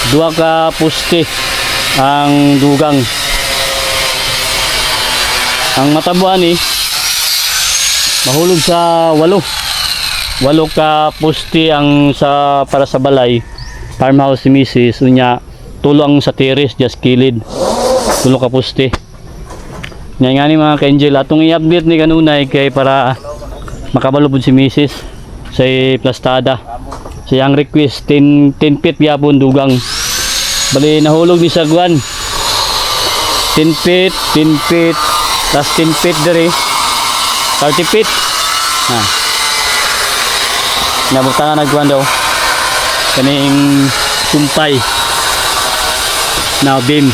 Duha ka poste ang dugang. Ang matabuan ni mahulog sa 8 ka poste ang para sa balay farmhouse si Mrs. Unya tulong sa terrace just kilid 3 ka poste. Nga nga ni mga ka-angel, atong i-update ni kanunay kay para makabalubod si Mrs. sa plastada. Siyang request 10 feet yapon dugang. Bali nahulog ni sa guwan 10 feet tas 10 feet dere 30 feet. Nabutangan nagguwan daw kaning sumpay na beam.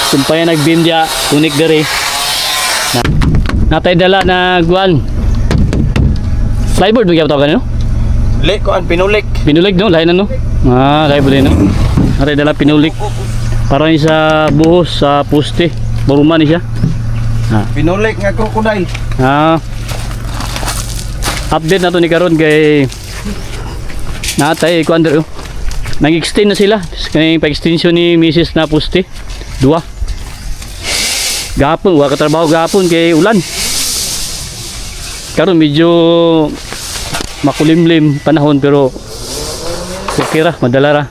Sumpay na nag-beam dia unik dere. Natay dala na guwan. Plyboard bigyan tawag kanino? Lek ko an pinulik. Pinulik no, lain ano? Lain pala no. Natay dala pinulik. Para ni sa buhos sa poste. Baruman ni siya. Pinulik nga crocodile. Update na to ni karon kay natay kuan dere. Nag-extend na sila. Kaya pa-extension ni Mrs. na poste. 2. Gapon, wala ka trabaho gapon kay ulan. Karon medyo makulimlim panahon pero okay ra, madala ra.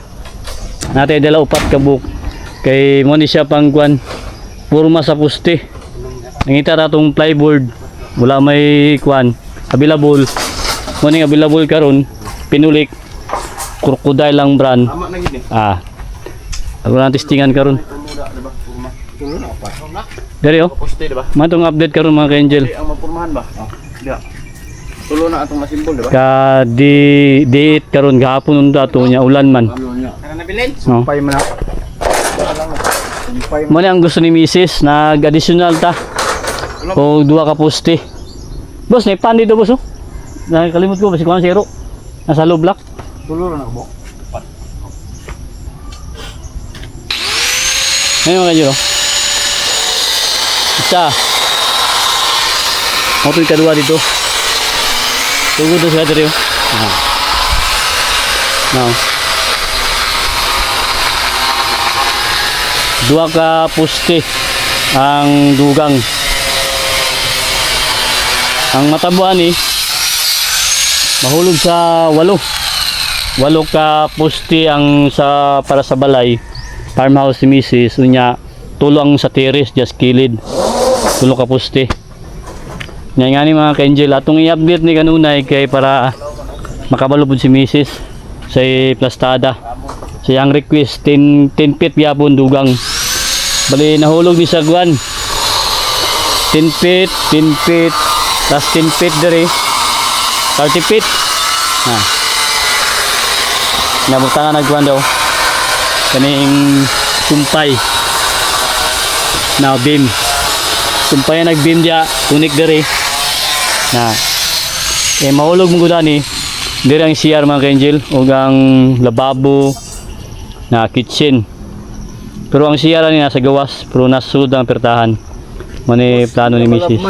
Natay dala 4 ka buok. Kay mo ni siya pang kuan purma sa poste. Nangita ra tong plyboard, wala may kuan available. Mo ni available karon pinulik crocodile lang brand. Ama na gid ni. Ako lang testingan karon. Dari oh. Poste di ba? Matong update karon mga ka-angel. Ang mapurmahan ba? Diya. Tulo na atong simbol di ba? Ka di karon gahapon unta ato nya ulan man. Kana nabilin? No. Sumpay man. Mo ni ang gusto ni Mrs. nag-additional ta. O 2 ka poste. Boss, may pan dito boss oh. Nakakalimot ko basi kuan zero. Nasa low block. Tulo na ako. Ngayon mga ka-angel oh. Isa. Moto yung kadua dito. Tugod na sila dito. Now. 2 ka poste ang dugang. Ang matabuan ni mahulog sa 8 ka poste ang para sa balay farmhouse si Mrs. Unya tulong sa terrace just kilid 3 ka poste. Nga nga ni mga ka-angel, atong i-update ni kanunay kay para makabalubod si Mrs. sa plastada. Siyang request 10 feet yapon dugang. Bali nahulog ni sa guwan 10 feet tas 10 feet dere 30 feet. Nabutangan nagguwan daw kaning sumpay na beam. Sumpay na nag-beam dia unik dere. Mahulog mo gudani dere ang CR mga ka-angel ug ang lababo na kitchen. Pero ang CR ni nasa gawas pero nasud ang pertahan. Mani plano ni Mrs.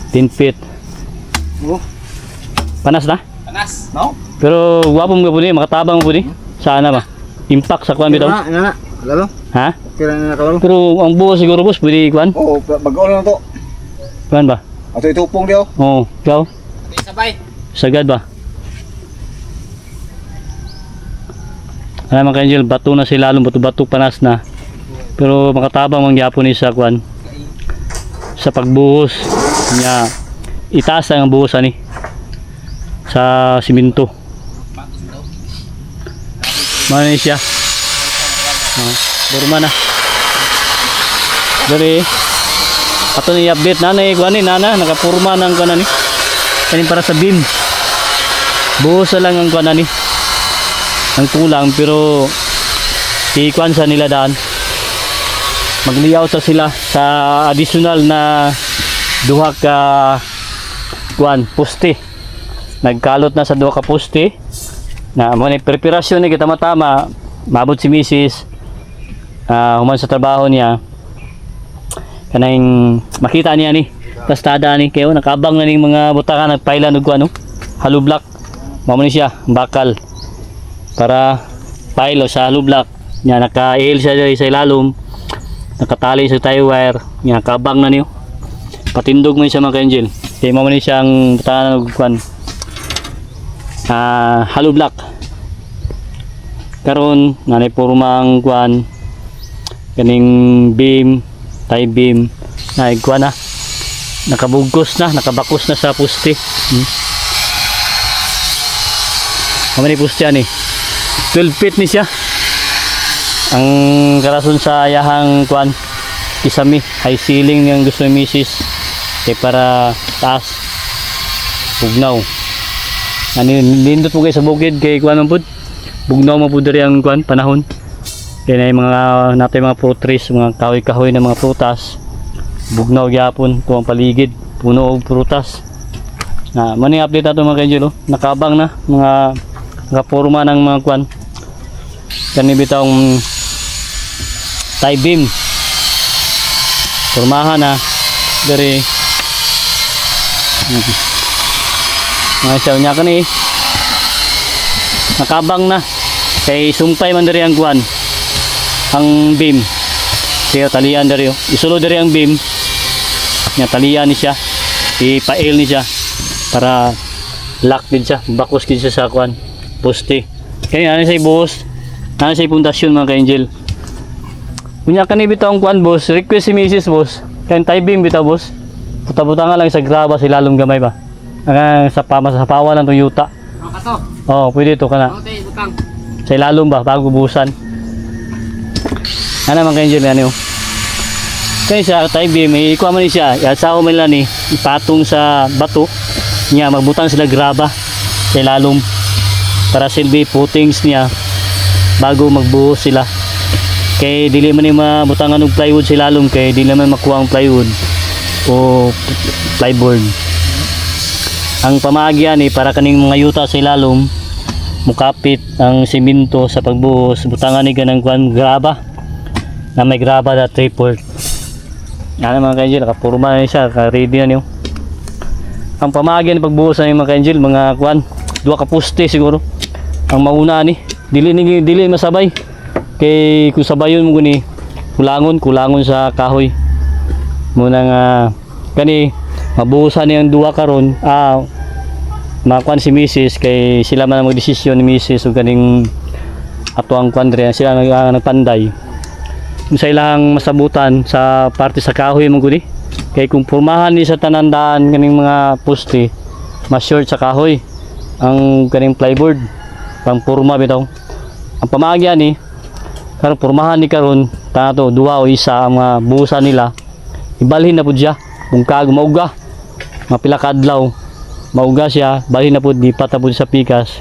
10 feet. Panas na? Panas. No? Pero guwapo mo po ni, makatabang mo po ni. Sana ba? Impact sa kuan bitaw. Ina na. Lalo. Ha? Kira na kalalo. Pero ang buo siguro boss, pwede kuan? Oo, bago na to. Kuan ba? Ato itupong diyo. Oo, ikaw? Sabay. Sagad ba? Alam mga ka-angel, bato na sila, lalong bato-bato panas na. Pero makatabang ang gyapon ni sa kuan. Sa pagbuhos niya, itaas ang buhosan ni sa simento. Mano siya? Burma na. Dari ato ni update na kuan ni nana nakapurma nang kuan ni. Kanin para sa beam. Buhos lang ang kuan ni. Ang kulang pero ikuan sa nila daan. Magliyaw sa sila sa additional na 2 ka kuan poste. Nagkalot na sa 2 ka poste na mo ni preparasyon ni kita matama maabot si Mrs. Human sa trabaho niya kanang makita niya ni plastada ni kayo nakabang na ning mga butakan nagpailan og kuno hollow block mamo ni siya bakal para pile o sa hollow block. Nya naka-ail siya diri sa ilalom. Nakatali sa tie wire. Nya kabang na niyo. Patindog mo siya mga ka-angel. Kaya mo man siyang butanan og kwan. Hollow block. Karon nanay purmang kwan kaning beam, tie beam na kwan na. Nakabugkos na, nakabakos na sa poste. Kamani poste ani. 12 feet ni siya. Ang karason sa ayahang kwan isami high ceiling yang gusto ni Mrs. Kay para taas bugnaw. Ano nindot po kayo sa bukid kay kwan man pud. Bugnaw mo pud diri ang kwan panahon. Kay na mga natay mga fruit trees, mga kahoy-kahoy na mga prutas. Bugnaw gyapon tuwang paligid, puno og prutas. Na mani update ato mga ka-angel, nakabang na mga nakaporma ng mga kwan. Kani bitawng tie beam. Pormahan na dari mga siya niya kani nakabang na kay sumpay man dari ang kwan ang beam kaya talian dari isulo dari ang beam nya talian ni siya ipail ni siya para lock din siya bakos din siya sa kwan poste kaya ano siya boss ano siya pundasyon mga ka-angel. Kunya kani bitaw ang kwan boss, request si Mrs. boss. Kaya tie beam bitaw boss. Puta-puta nga lang sa graba sa ilalong gamay ba. Sa pawa lang tong yuta. Kato. Oh, pwede to kana. Okay, butang. Sa ilalong ba bago busan. Ana man ka-angel ano. Kaya sa tie beam ikuha man ni siya. Yasaw man lang ni ipatong sa bato. Nya magbutang sila graba sa ilalom para silbi footings niya bago magbuhos sila. Kay dili man ni mabutangan og plywood sa ilalom kay dili man makuha ang plywood o plyboard. Ang pamagyan ni para kaning mga yuta sa ilalom mukapit ang semento sa pagbuhos butangan ni ganang kwan graba na may graba na 3/4. Ano mga ka-angel nakapurma na siya ready na niyo. Ang pamagyan ni pagbuhos ng mga ka-angel mga kwan duha ka poste siguro ang mauna ni dili masabay. Kay kung sabayon mo guni kulangon sa kahoy muna nga kani mabuhusan niyang duha karon makuan si Mrs. kay sila man magdesisyon ni Mrs. ug kaning ato ang kwadre sila nagpanday kung sa ilang masabutan sa parte sa kahoy mo guni kay kung pormahan ni sa tanandaan kaning mga poste mas short sa kahoy ang kaning plyboard pang porma bitaw ang pamagya ni karon pormahan ni karon tato duha o isa ang mga buhusan nila ibalhin na pud siya bungkag mauga mapila ka adlaw mauga siya balhin na pud di patapod sa pikas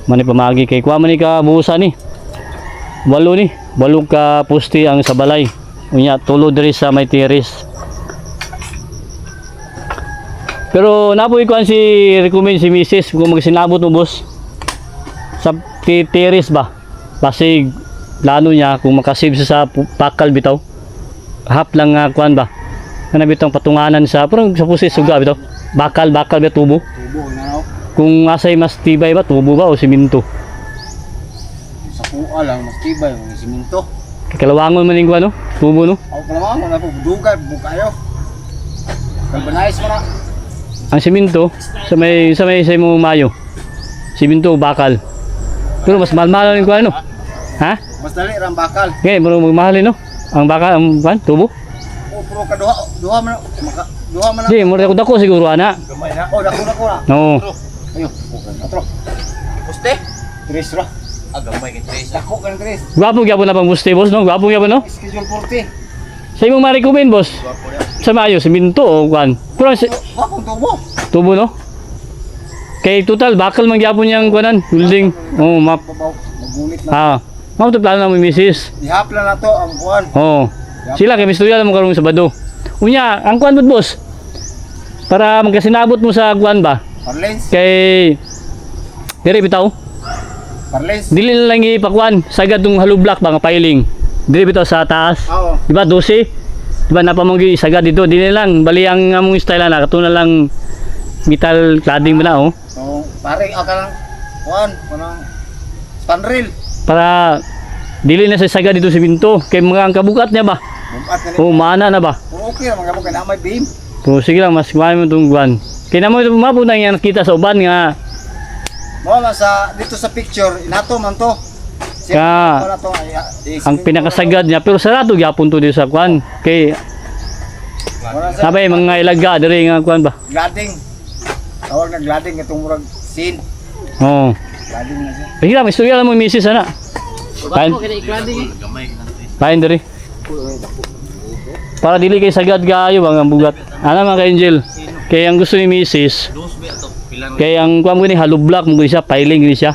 mani pamagi kay kuha man ni ka buhusan ni walo ka poste ang sa balay unya tulo diri sa may terrace pero napoy kuan si recommend si Mrs. kung magsinabot mo boss sa terrace ba basig plano niya kung makasave siya sa pakal bitaw hap lang nga kuan ba kana bitong patunganan sa parang sa pusis suga bitaw bakal ba tubo na no. kung asay mas tibay ba tubo ba o simento Sa kuha lang mas tibay ng simento. kalawangon man ning kuan no tubo no Ako pala mga po dugay bukayo. Kalbanais mo na. ang simento sa may mo mayo simento o bakal pero mas mahal ning kuan no ha Mas dali rang bakal. okay bro magmahalin no ang bakal ang kuan tubo Oh, pero ka duha man duha man. di mo dako siguro ana Gamay na. Oh, dako na. no Ayo, atro. Poste? Tres ra. Gamay kay tres. Dako kan tres. gwapo gyapon na pang buste boss no gwapo gyapon no Schedule 40. sa imong ma-recommend boss Gwapo ya. sa mayo simento o kuan kurang Gwapo tubo. tubo no kay total bakal man gyapon yang kuanan building oh map Magulit na. mao to plano na mo misis Ihapla na to ang kuan. oh sila kay misturya mo karong Sabado unya ang kuan bud boss para magkasinabot mo sa kuan ba Parlens. kay diri bitaw Parlens. dili na lang ipakuan sagad tong hollow block ba nga piling diri bitaw sa taas Oo. di ba 12 di ba napamanggi sagad dito dili lang bali ang among style na katuna lang metal cladding mo na oh So, pare aka lang kuan kanang Panril. para dili na sa sagad dito si Binto kay mga ang kabugat niya ba. Bumat na O mana na ba. Okay ra mga kay na may beam. So sige lang, mas kumain mo itong guwan. Kaya naman ito mabot na yan nakita sa uban nga. Mo man sa dito sa picture inato man to. Ka- Wala to Ang pinakasagad niya, pero sarado gyapon to dito sa kuwan. Kay wala sa sabay mga ilaga diri nga kuwan ba. glading. Tawag na glading itong murag sin. Oo. Glading na siya. Sige lang, istorya lang mo misis ana. Kain. Kain diri. Para dili kay sagad kaayo bang ang bugat. Ana mga ka-angel. Kay ang gusto ni misis. Kay ang kuwan mo ni hollow block mo siya, piling ni siya.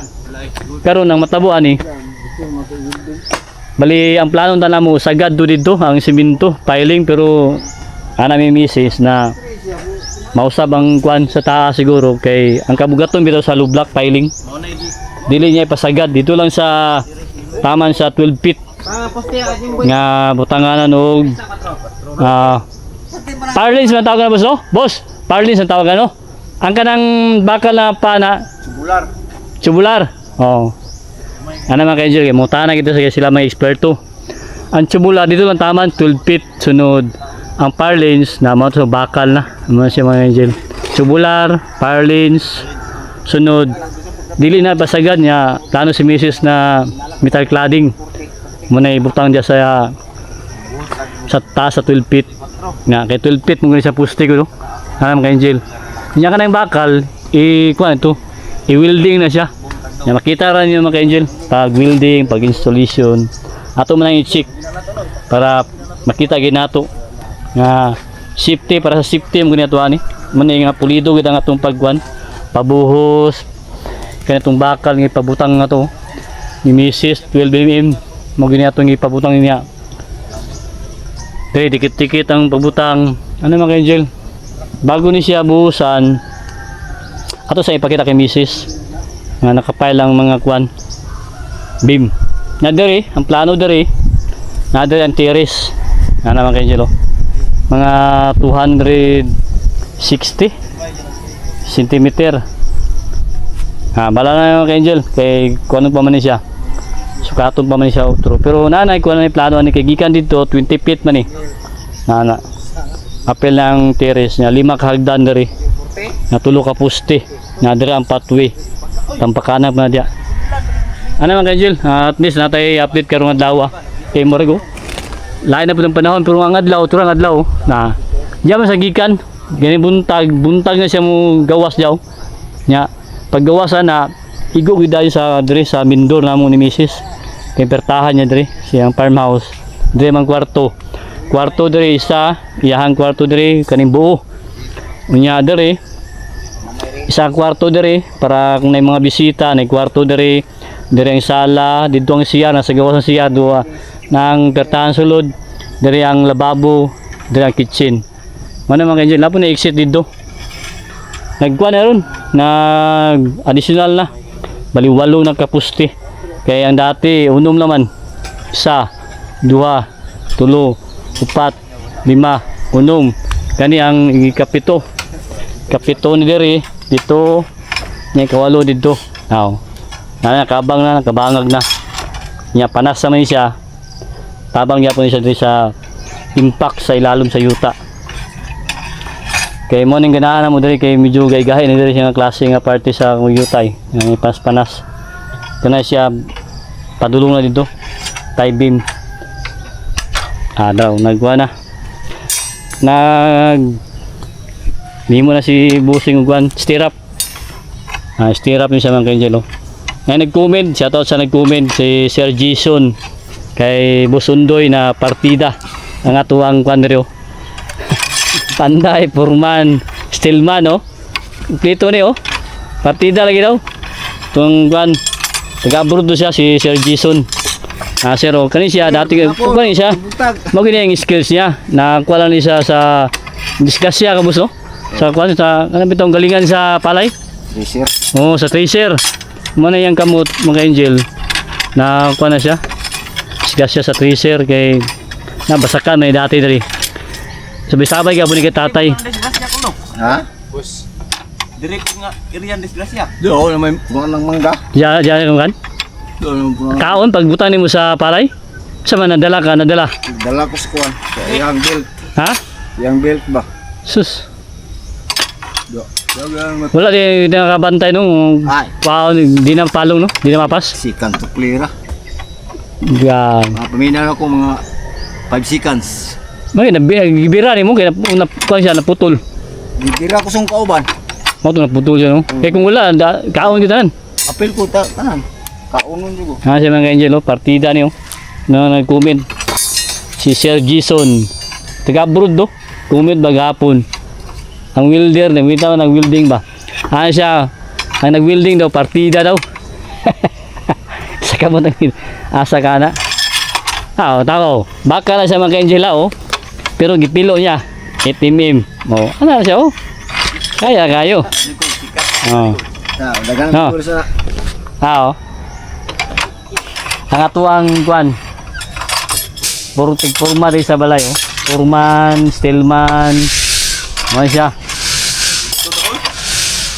Pero nang matabuan ni bali ang plano na mo sagad do dito ang simento piling, pero ana mi misis na mausab ang kuan sa taas siguro kay ang kabugaton bitaw sa hollow block piling dili niya ipasagad dito lang sa taman sa 12 feet nga butanganan og parlins man tawag na boss, no? Boss, parlins ang tawag ano? Ang kanang bakal na pana Tubular. tubular. Oh. Ano mga ka-angel, kay mutana kita sa sila may eksperto. Ang tubular dito lang taman 12 feet sunod. Ang parlins na mo to bakal na. Ano siya mga angel? Tubular, parlins sunod. Dili na basagad niya plano si Mrs. na metal cladding. Muna ibutang dia sa taas sa 12 feet. Nga kay 12 feet mo gani sa poste ko no. Ano mga angel? Nya kanang bakal kuan ito. I-welding na siya. Na makita ra niyo mga angel pag welding, pag installation. Ato man ang i-check para makita gyud nato nga safety, para sa safety mo ganito ani. Man nga pulido gid ang atong pagkuan, pabuhos kanitong bakal nga ipabutang nga to ni Mrs. 12mm mo gini atong ipabutang niya. Dili dikit-dikit ang pabutang. Ano mga angel? Bago ni siya buhusan, ato sa ipakita kay Mrs. nga nakapile lang mga kuan beam. Na diri, ang plano diri, na diri ang terrace. Na naman kay Angelo. Mga 260 cm. Bala na kay Angel, kay kuno pa man ni siya. Sukaton pa man ni siya outro. Pero nanay ko na plano ani kay gikan dito 20 feet man ni. Nana. Apel ng terrace niya, 5 ka hagdan diri. Na tulo ka poste. Na diri ang pathway. Tampakanap na dia. Ano man Angel, at least natay update karon adlaw. Kay Morego. Lain na pud ang panahon pero ang adlaw, turang adlaw na. Diya man sa gikan, gani buntag na siya mo gawas daw. Nya paggawasan na igo gid dayon sa diri sa Mindor namo ni Mrs. Kay pertahan niya diri siyang farmhouse. Diri man kwarto. Kwarto diri isa, iyahang kwarto diri kaning buo. Unya diri isa kwarto diri para kung may mga bisita, nay kwarto diri, diri ang sala, dito ang CR, nasa gawas ng CR duha nang pertahan sulod, diri ang lababo, diri ang kitchen. Mano mga kanjil, lapo na exit dito. Nagkuha na ron, nag additional na. Bali 8 na kapuste. Kaya ang dati unom naman. 1, 2, 3, 4, 5, unom. Kani ang kapito. Kapito ni diri dito. Nya kawalo dito. Now, nakabang na, nakabangag na. Nya panas naman siya. Tabang niya po siya diri sa impact sa ilalom sa yuta. Kay mo ning ganahan mo diri kay medyo gay-gahay ni diri siya nga klase nga party sa yutay. Yang panas-panas. Kana siya padulong na dito. Tie beam. Daw nagwa na. Nimo na si Busing ugwan stirrup. Stirrup ni sa mga kanjelo. Nga nag-comment, shoutout sa nag-comment si Sir Jason kay Busundoy na partida ang atuang kwanderyo. Panday, Purman, Stillman, oh. Kompleto ni, oh. Partida lagi daw. Itong kwan, taga-abroad siya si Sir Jason. Sir, oh, kanin siya, dati, kanin siya. Maganda yung skills niya. Nakakuha lang niya sa disgrasya, kabus, oh. Sa kwan, sa, ano bitong galingan sa palay? Tracer. Oo, sa tracer. Muna yung kamot, mga angel. Nakakuha na siya. Disgrasya sa tracer, kay nabasakan na dati dari. Sabay-sabay ka po ni tatay. Ha? Bus. Direct nga irian disgrasya. Do na may bunga ng mangga. Diyan kan? Kaon pag butani mo sa palay? Sa man nadala ka, nadala. Dala ko sa kuwan. Sa iyang belt. Ha? Iyang belt ba? Sus. Do. Dagang Wala di nakabantay nung Ay. di na palong no? Di na mapas. sikan to clear. Gan. Paminaw ako mga 5 seconds. May nabira ni mo kaya kuan siya naputol. Dibira ko sa kauban. Mo to naputol siya no. Kaya kung wala kaon kita nan. Apel ko tanan. Kaunon jugo. Ha si mga angel oh, partida niyo. Na nag-comment si Sir Jason. Taga abroad do. Comment baghapon. Ang welder, nagwita man nag-welding ba? Ano siya? Ang nag-welding daw, partida daw. Saka mo nang asa ka na. Tao. Baka na siya mga Angela, oh. Pero gipilo niya. 8mm. Oh, ano na siya, oh. Kaya kayo. Oh. Dagan No. ko sa Oh. Ang atuang kuan. Puro tigpurma rin sa balay, oh. Purman, stillman. Ano siya?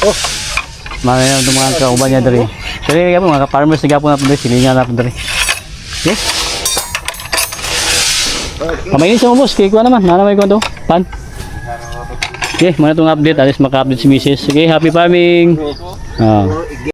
Oh. Mga yung mga kauban niya dali. Pero yung mga farmers na gapon natin dali, silingan natin dali. Okay? Kamainin siya mo boss, kaya kuha naman. Nanamay ko ito. Pan. Okay, muna itong update. Alis maka-update si Mrs. Okay, happy farming.